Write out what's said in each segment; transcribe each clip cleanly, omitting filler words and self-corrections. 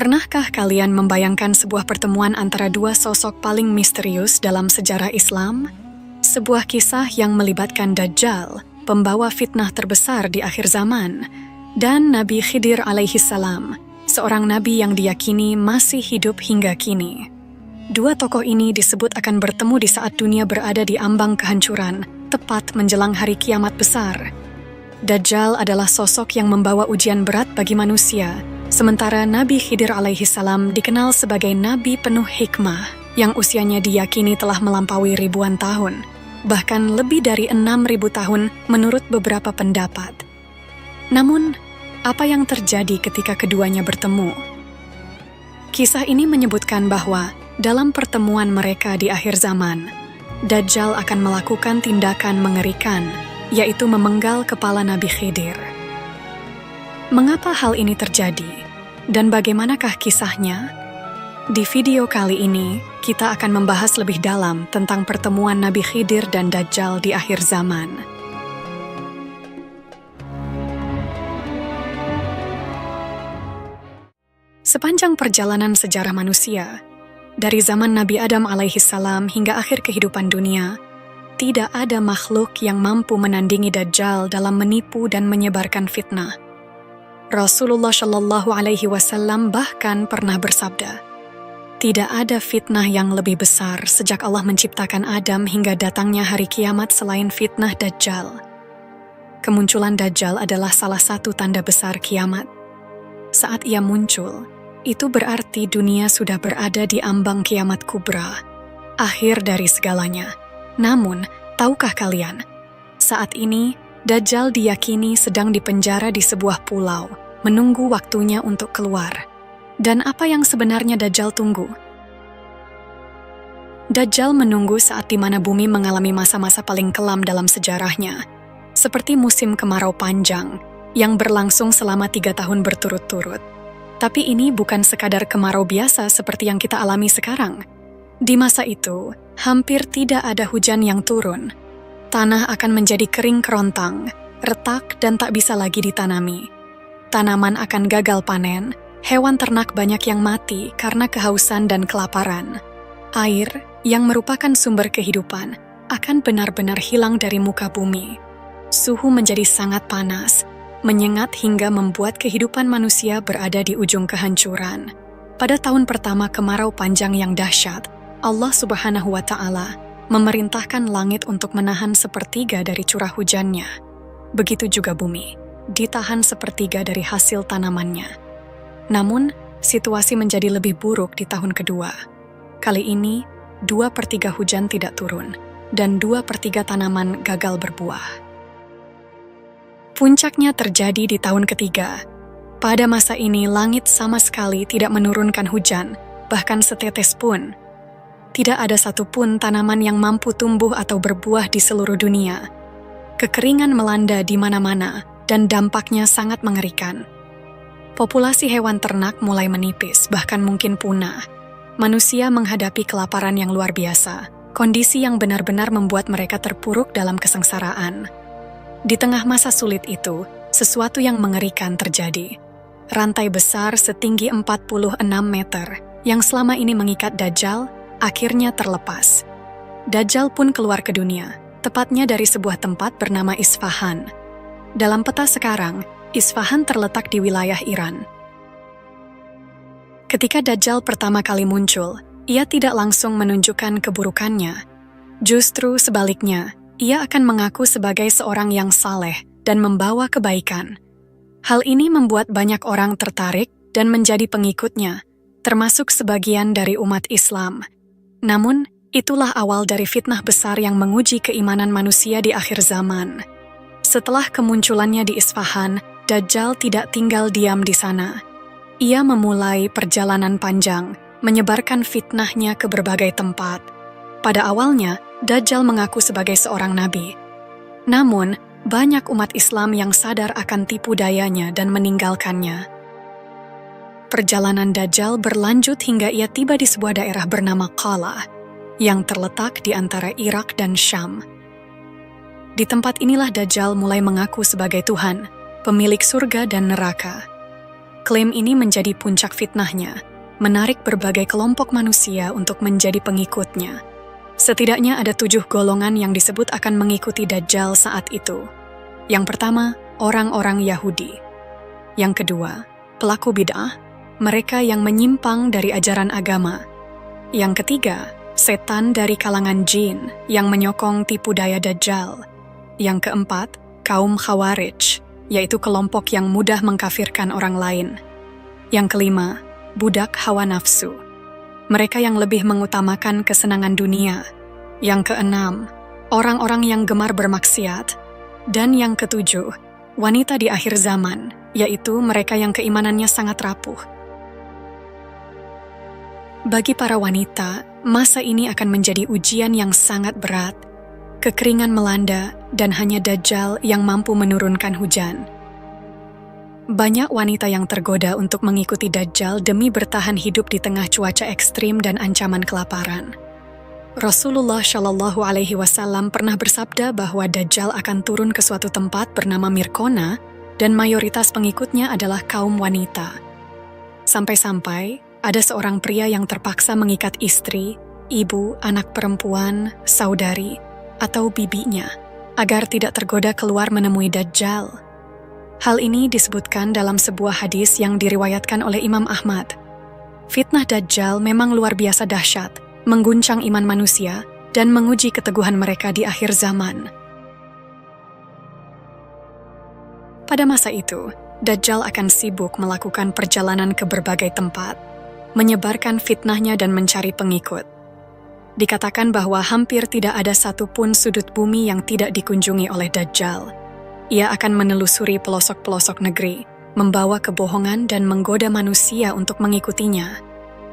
Pernahkah kalian membayangkan sebuah pertemuan antara dua sosok paling misterius dalam sejarah Islam? Sebuah kisah yang melibatkan Dajjal, pembawa fitnah terbesar di akhir zaman, dan Nabi Khidir alaihi salam, seorang nabi yang diyakini masih hidup hingga kini. Dua tokoh ini disebut akan bertemu di saat dunia berada di ambang kehancuran, tepat menjelang hari kiamat besar. Dajjal adalah sosok yang membawa ujian berat bagi manusia, sementara Nabi Khidir alaihi salam dikenal sebagai nabi penuh hikmah yang usianya diyakini telah melampaui ribuan tahun, bahkan lebih dari 6.000 tahun menurut beberapa pendapat. Namun, apa yang terjadi ketika keduanya bertemu? Kisah ini menyebutkan bahwa dalam pertemuan mereka di akhir zaman, Dajjal akan melakukan tindakan mengerikan, yaitu memenggal kepala Nabi Khidir. Mengapa hal ini terjadi? Dan bagaimanakah kisahnya? Di video kali ini, kita akan membahas lebih dalam tentang pertemuan Nabi Khidir dan Dajjal di akhir zaman. Sepanjang perjalanan sejarah manusia, dari zaman Nabi Adam alaihi salam hingga akhir kehidupan dunia, tidak ada makhluk yang mampu menandingi Dajjal dalam menipu dan menyebarkan fitnah. Rasulullah Shallallahu Alaihi Wasallam bahkan pernah bersabda, "Tidak ada fitnah yang lebih besar sejak Allah menciptakan Adam hingga datangnya hari kiamat selain fitnah Dajjal." Kemunculan Dajjal adalah salah satu tanda besar kiamat. Saat ia muncul, itu berarti dunia sudah berada di ambang kiamat kubra, akhir dari segalanya. Namun, tahukah kalian, saat ini Dajjal diyakini sedang dipenjara di sebuah pulau, menunggu waktunya untuk keluar. Dan apa yang sebenarnya Dajjal tunggu? Dajjal menunggu saat di mana bumi mengalami masa-masa paling kelam dalam sejarahnya, seperti musim kemarau panjang yang berlangsung selama 3 tahun berturut-turut. Tapi ini bukan sekadar kemarau biasa seperti yang kita alami sekarang. Di masa itu, hampir tidak ada hujan yang turun. Tanah akan menjadi kering kerontang, retak dan tak bisa lagi ditanami. Tanaman akan gagal panen, hewan ternak banyak yang mati karena kehausan dan kelaparan. Air, yang merupakan sumber kehidupan, akan benar-benar hilang dari muka bumi. Suhu menjadi sangat panas, menyengat hingga membuat kehidupan manusia berada di ujung kehancuran. Pada tahun pertama kemarau panjang yang dahsyat, Allah Subhanahu wa Ta'ala memerintahkan langit untuk menahan sepertiga dari curah hujannya. Begitu juga bumi, ditahan sepertiga dari hasil tanamannya. Namun, situasi menjadi lebih buruk di tahun kedua. Kali ini, 2/3 hujan tidak turun, dan 2/3 tanaman gagal berbuah. Puncaknya terjadi di tahun ketiga. Pada masa ini, langit sama sekali tidak menurunkan hujan, bahkan setetes pun. Tidak ada satupun tanaman yang mampu tumbuh atau berbuah di seluruh dunia. Kekeringan melanda di mana-mana, dan dampaknya sangat mengerikan. Populasi hewan ternak mulai menipis, bahkan mungkin punah. Manusia menghadapi kelaparan yang luar biasa, kondisi yang benar-benar membuat mereka terpuruk dalam kesengsaraan. Di tengah masa sulit itu, sesuatu yang mengerikan terjadi. Rantai besar setinggi 46 meter, yang selama ini mengikat Dajjal, akhirnya terlepas. Dajjal pun keluar ke dunia, tepatnya dari sebuah tempat bernama Isfahan. Dalam peta sekarang, Isfahan terletak di wilayah Iran. Ketika Dajjal pertama kali muncul, ia tidak langsung menunjukkan keburukannya. Justru sebaliknya, ia akan mengaku sebagai seorang yang saleh dan membawa kebaikan. Hal ini membuat banyak orang tertarik dan menjadi pengikutnya, termasuk sebagian dari umat Islam. Namun, itulah awal dari fitnah besar yang menguji keimanan manusia di akhir zaman. Setelah kemunculannya di Isfahan, Dajjal tidak tinggal diam di sana. Ia memulai perjalanan panjang, menyebarkan fitnahnya ke berbagai tempat. Pada awalnya, Dajjal mengaku sebagai seorang nabi. Namun, banyak umat Islam yang sadar akan tipu dayanya dan meninggalkannya. Perjalanan Dajjal berlanjut hingga ia tiba di sebuah daerah bernama Qala, yang terletak di antara Irak dan Syam. Di tempat inilah Dajjal mulai mengaku sebagai Tuhan, pemilik surga dan neraka. Klaim ini menjadi puncak fitnahnya, menarik berbagai kelompok manusia untuk menjadi pengikutnya. Setidaknya ada 7 golongan yang disebut akan mengikuti Dajjal saat itu. Yang pertama, orang-orang Yahudi. Yang kedua, pelaku bid'ah, mereka yang menyimpang dari ajaran agama. Yang ketiga, setan dari kalangan jin yang menyokong tipu daya Dajjal. Yang keempat, kaum Khawarij, yaitu kelompok yang mudah mengkafirkan orang lain. Yang kelima, budak hawa nafsu, mereka yang lebih mengutamakan kesenangan dunia. Yang keenam, orang-orang yang gemar bermaksiat. Dan yang ketujuh, wanita di akhir zaman, yaitu mereka yang keimanannya sangat rapuh. Bagi para wanita, masa ini akan menjadi ujian yang sangat berat. Kekeringan melanda dan hanya Dajjal yang mampu menurunkan hujan. Banyak wanita yang tergoda untuk mengikuti Dajjal demi bertahan hidup di tengah cuaca ekstrim dan ancaman kelaparan. Rasulullah Shallallahu Alaihi Wasallam pernah bersabda bahwa Dajjal akan turun ke suatu tempat bernama Mirkona dan mayoritas pengikutnya adalah kaum wanita. Sampai-sampai ada seorang pria yang terpaksa mengikat istri, ibu, anak perempuan, saudari, atau bibinya agar tidak tergoda keluar menemui Dajjal. Hal ini disebutkan dalam sebuah hadis yang diriwayatkan oleh Imam Ahmad. Fitnah Dajjal memang luar biasa dahsyat, mengguncang iman manusia, dan menguji keteguhan mereka di akhir zaman. Pada masa itu, Dajjal akan sibuk melakukan perjalanan ke berbagai tempat, menyebarkan fitnahnya dan mencari pengikut. Dikatakan bahwa hampir tidak ada satupun sudut bumi yang tidak dikunjungi oleh Dajjal. Ia akan menelusuri pelosok-pelosok negeri, membawa kebohongan dan menggoda manusia untuk mengikutinya.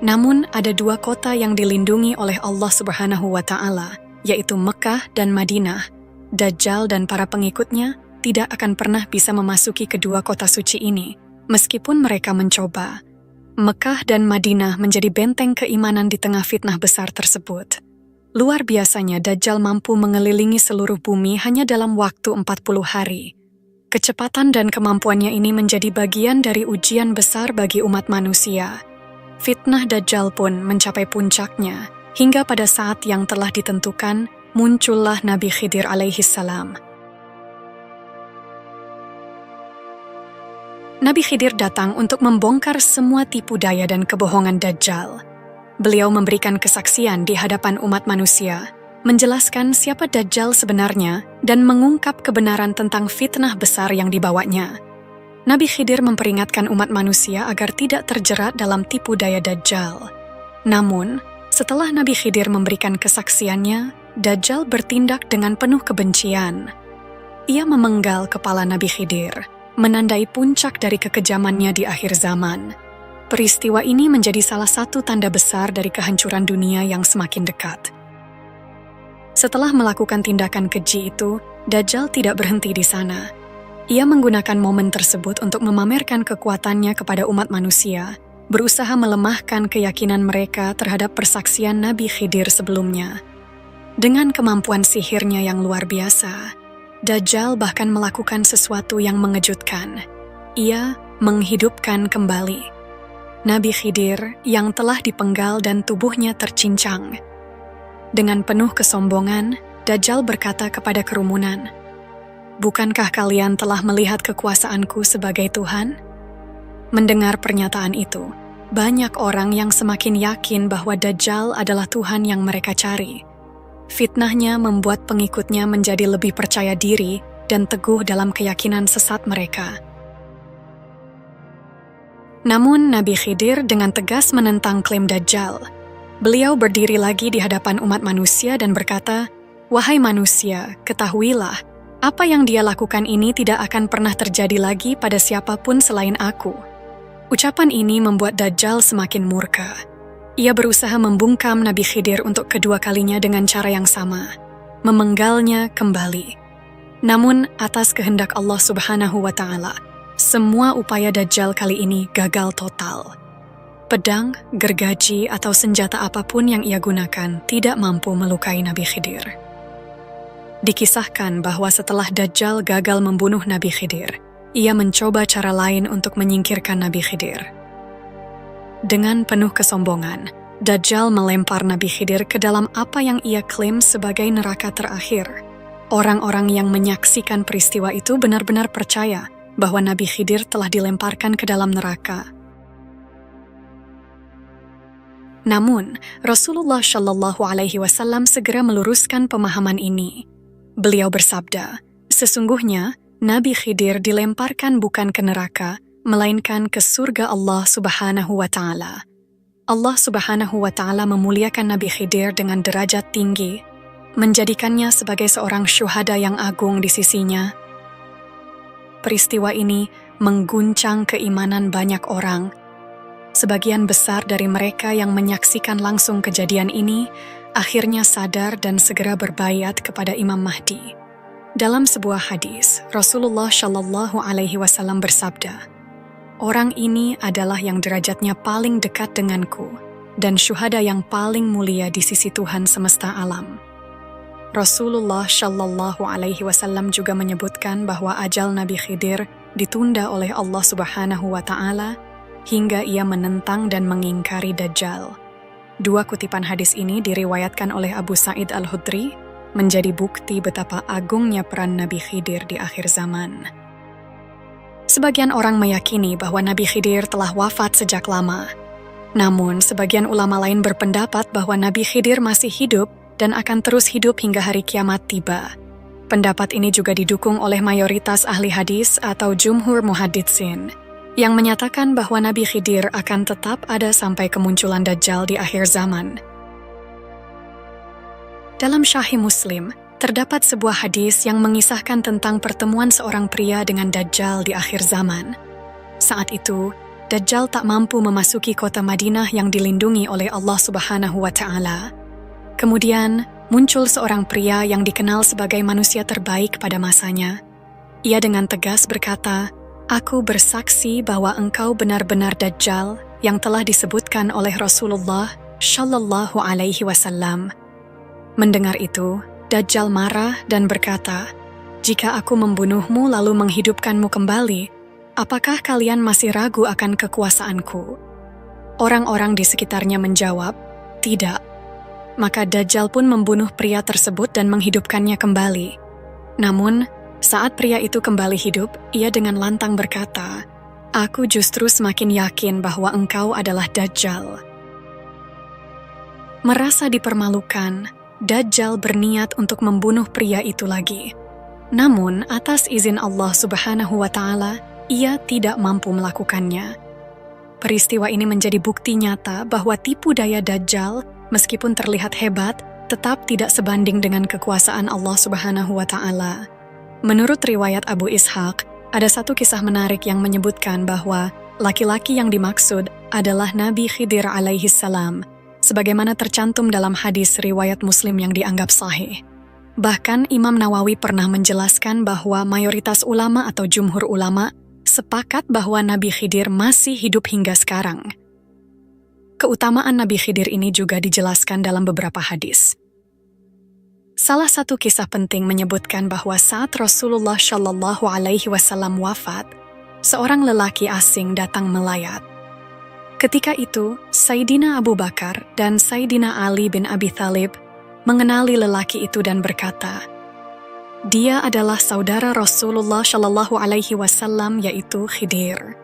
Namun, ada 2 kota yang dilindungi oleh Allah Subhanahu wa Ta'ala, yaitu Mekah dan Madinah. Dajjal dan para pengikutnya tidak akan pernah bisa memasuki kedua kota suci ini, meskipun mereka mencoba. Mekah dan Madinah menjadi benteng keimanan di tengah fitnah besar tersebut. Luar biasanya Dajjal mampu mengelilingi seluruh bumi hanya dalam waktu 40 hari. Kecepatan dan kemampuannya ini menjadi bagian dari ujian besar bagi umat manusia. Fitnah Dajjal pun mencapai puncaknya, hingga pada saat yang telah ditentukan, muncullah Nabi Khidir alaihissalam. Nabi Khidir datang untuk membongkar semua tipu daya dan kebohongan Dajjal. Beliau memberikan kesaksian di hadapan umat manusia, menjelaskan siapa Dajjal sebenarnya dan mengungkap kebenaran tentang fitnah besar yang dibawanya. Nabi Khidir memperingatkan umat manusia agar tidak terjerat dalam tipu daya Dajjal. Namun, setelah Nabi Khidir memberikan kesaksiannya, Dajjal bertindak dengan penuh kebencian. Ia memenggal kepala Nabi Khidir, menandai puncak dari kekejamannya di akhir zaman. Peristiwa ini menjadi salah satu tanda besar dari kehancuran dunia yang semakin dekat. Setelah melakukan tindakan keji itu, Dajjal tidak berhenti di sana. Ia menggunakan momen tersebut untuk memamerkan kekuatannya kepada umat manusia, berusaha melemahkan keyakinan mereka terhadap persaksian Nabi Khidir sebelumnya. Dengan kemampuan sihirnya yang luar biasa, Dajjal bahkan melakukan sesuatu yang mengejutkan. Ia menghidupkan kembali Nabi Khidir yang telah dipenggal dan tubuhnya tercincang. Dengan penuh kesombongan, Dajjal berkata kepada kerumunan, "Bukankah kalian telah melihat kekuasaanku sebagai Tuhan?" Mendengar pernyataan itu, banyak orang yang semakin yakin bahwa Dajjal adalah Tuhan yang mereka cari. Fitnahnya membuat pengikutnya menjadi lebih percaya diri dan teguh dalam keyakinan sesat mereka. Namun Nabi Khidir dengan tegas menentang klaim Dajjal. Beliau berdiri lagi di hadapan umat manusia dan berkata, "Wahai manusia, ketahuilah, apa yang dia lakukan ini tidak akan pernah terjadi lagi pada siapapun selain aku." Ucapan ini membuat Dajjal semakin murka. Ia berusaha membungkam Nabi Khidir untuk kedua kalinya dengan cara yang sama, memenggalnya kembali. Namun atas kehendak Allah Subhanahu wa Ta'ala, semua upaya Dajjal kali ini gagal total. Pedang, gergaji, atau senjata apapun yang ia gunakan tidak mampu melukai Nabi Khidir. Dikisahkan bahwa setelah Dajjal gagal membunuh Nabi Khidir, ia mencoba cara lain untuk menyingkirkan Nabi Khidir. Dengan penuh kesombongan, Dajjal melempar Nabi Khidir ke dalam apa yang ia klaim sebagai neraka terakhir. Orang-orang yang menyaksikan peristiwa itu benar-benar percaya bahwa Nabi Khidir telah dilemparkan ke dalam neraka. Namun, Rasulullah Shallallahu Alaihi Wasallam segera meluruskan pemahaman ini. Beliau bersabda, sesungguhnya Nabi Khidir dilemparkan bukan ke neraka, melainkan ke surga Allah Subhanahu wa Ta'ala. Allah Subhanahu wa Ta'ala memuliakan Nabi Khidir dengan derajat tinggi, menjadikannya sebagai seorang syuhada yang agung di sisinya. Peristiwa ini mengguncang keimanan banyak orang. Sebagian besar dari mereka yang menyaksikan langsung kejadian ini akhirnya sadar dan segera berbaiat kepada Imam Mahdi. Dalam sebuah hadis, Rasulullah Shallallahu Alaihi Wasallam bersabda, "Orang ini adalah yang derajatnya paling dekat denganku dan syuhada yang paling mulia di sisi Tuhan semesta alam." Rasulullah Shallallahu Alaihi Wasallam juga menyebutkan bahwa ajal Nabi Khidir ditunda oleh Allah Subhanahu wa Ta'ala hingga ia menentang dan mengingkari Dajjal. Dua kutipan hadis ini diriwayatkan oleh Abu Sa'id Al-Khudri menjadi bukti betapa agungnya peran Nabi Khidir di akhir zaman. Sebagian orang meyakini bahwa Nabi Khidir telah wafat sejak lama. Namun, sebagian ulama lain berpendapat bahwa Nabi Khidir masih hidup dan akan terus hidup hingga hari kiamat tiba. Pendapat ini juga didukung oleh mayoritas ahli hadis atau jumhur muhadditsin, yang menyatakan bahwa Nabi Khidir akan tetap ada sampai kemunculan Dajjal di akhir zaman. Dalam Sahih Muslim, terdapat sebuah hadis yang mengisahkan tentang pertemuan seorang pria dengan Dajjal di akhir zaman. Saat itu, Dajjal tak mampu memasuki kota Madinah yang dilindungi oleh Allah Subhanahu wa Ta'ala. Kemudian, muncul seorang pria yang dikenal sebagai manusia terbaik pada masanya. Ia dengan tegas berkata, "Aku bersaksi bahwa engkau benar-benar Dajjal yang telah disebutkan oleh Rasulullah Shallallahu Alaihi Wasallam." Mendengar itu, Dajjal marah dan berkata, "Jika aku membunuhmu lalu menghidupkanmu kembali, apakah kalian masih ragu akan kekuasaanku?" Orang-orang di sekitarnya menjawab, "Tidak." Maka Dajjal pun membunuh pria tersebut dan menghidupkannya kembali. Namun, saat pria itu kembali hidup, ia dengan lantang berkata, "Aku justru semakin yakin bahwa engkau adalah Dajjal." Merasa dipermalukan, Dajjal berniat untuk membunuh pria itu lagi. Namun, atas izin Allah Subhanahu wa Ta'ala, ia tidak mampu melakukannya. Peristiwa ini menjadi bukti nyata bahwa tipu daya Dajjal, meskipun terlihat hebat, tetap tidak sebanding dengan kekuasaan Allah Subhanahu wa Ta'ala. Menurut riwayat Abu Ishaq, ada satu kisah menarik yang menyebutkan bahwa laki-laki yang dimaksud adalah Nabi Khidir alaihi salam, sebagaimana tercantum dalam hadis riwayat Muslim yang dianggap sahih. Bahkan Imam Nawawi pernah menjelaskan bahwa mayoritas ulama atau jumhur ulama sepakat bahwa Nabi Khidir masih hidup hingga sekarang. Keutamaan Nabi Khidir ini juga dijelaskan dalam beberapa hadis. Salah satu kisah penting menyebutkan bahwa saat Rasulullah Shallallahu Alaihi Wasallam wafat, seorang lelaki asing datang melayat. Ketika itu, Sayyidina Abu Bakar dan Sayyidina Ali bin Abi Thalib mengenali lelaki itu dan berkata, "Dia adalah saudara Rasulullah Shallallahu Alaihi Wasallam, yaitu Khidir."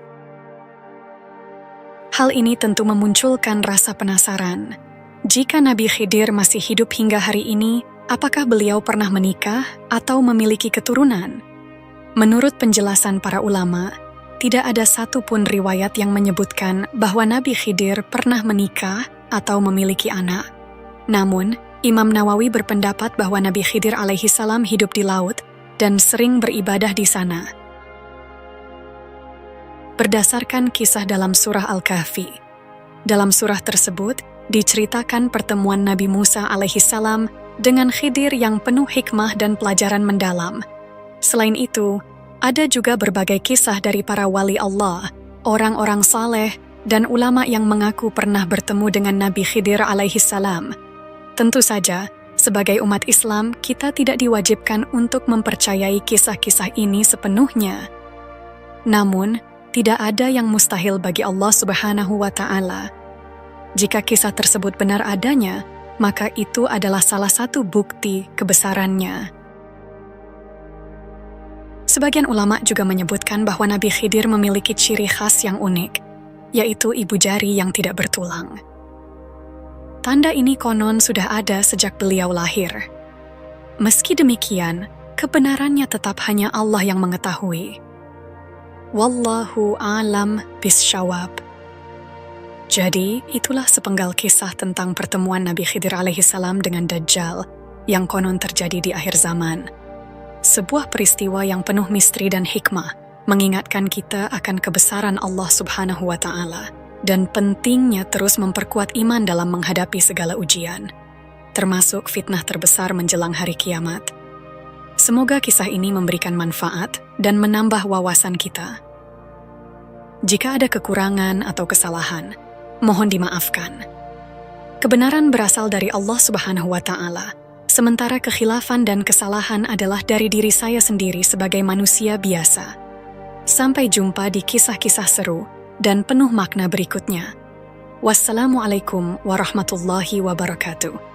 Hal ini tentu memunculkan rasa penasaran. Jika Nabi Khidir masih hidup hingga hari ini, apakah beliau pernah menikah atau memiliki keturunan? Menurut penjelasan para ulama, tidak ada satupun riwayat yang menyebutkan bahwa Nabi Khidir pernah menikah atau memiliki anak. Namun, Imam Nawawi berpendapat bahwa Nabi Khidir alaihi salam hidup di laut dan sering beribadah di sana. Berdasarkan kisah dalam surah Al-Kahfi, dalam surah tersebut diceritakan pertemuan Nabi Musa alaihi salam dengan Khidir yang penuh hikmah dan pelajaran mendalam. Selain itu, ada juga berbagai kisah dari para wali Allah, orang-orang saleh, dan ulama yang mengaku pernah bertemu dengan Nabi Khidir alaihi salam. Tentu saja, sebagai umat Islam, kita tidak diwajibkan untuk mempercayai kisah-kisah ini sepenuhnya. Namun, tidak ada yang mustahil bagi Allah Subhanahu wa Ta'ala. Jika kisah tersebut benar adanya, maka itu adalah salah satu bukti kebesarannya. Sebagian ulama juga menyebutkan bahwa Nabi Khidir memiliki ciri khas yang unik, yaitu ibu jari yang tidak bertulang. Tanda ini konon sudah ada sejak beliau lahir. Meski demikian, kebenarannya tetap hanya Allah yang mengetahui. Wallahu a'lam bisyawab. Jadi, itulah sepenggal kisah tentang pertemuan Nabi Khidir alaihissalam dengan Dajjal yang konon terjadi di akhir zaman. Sebuah peristiwa yang penuh misteri dan hikmah, mengingatkan kita akan kebesaran Allah Subhanahu wa Ta'ala dan pentingnya terus memperkuat iman dalam menghadapi segala ujian, termasuk fitnah terbesar menjelang hari kiamat. Semoga kisah ini memberikan manfaat dan menambah wawasan kita. Jika ada kekurangan atau kesalahan, mohon dimaafkan. Kebenaran berasal dari Allah Subhanahu wa Ta'ala, sementara kekhilafan dan kesalahan adalah dari diri saya sendiri sebagai manusia biasa. Sampai jumpa di kisah-kisah seru dan penuh makna berikutnya. Wassalamualaikum warahmatullahi wabarakatuh.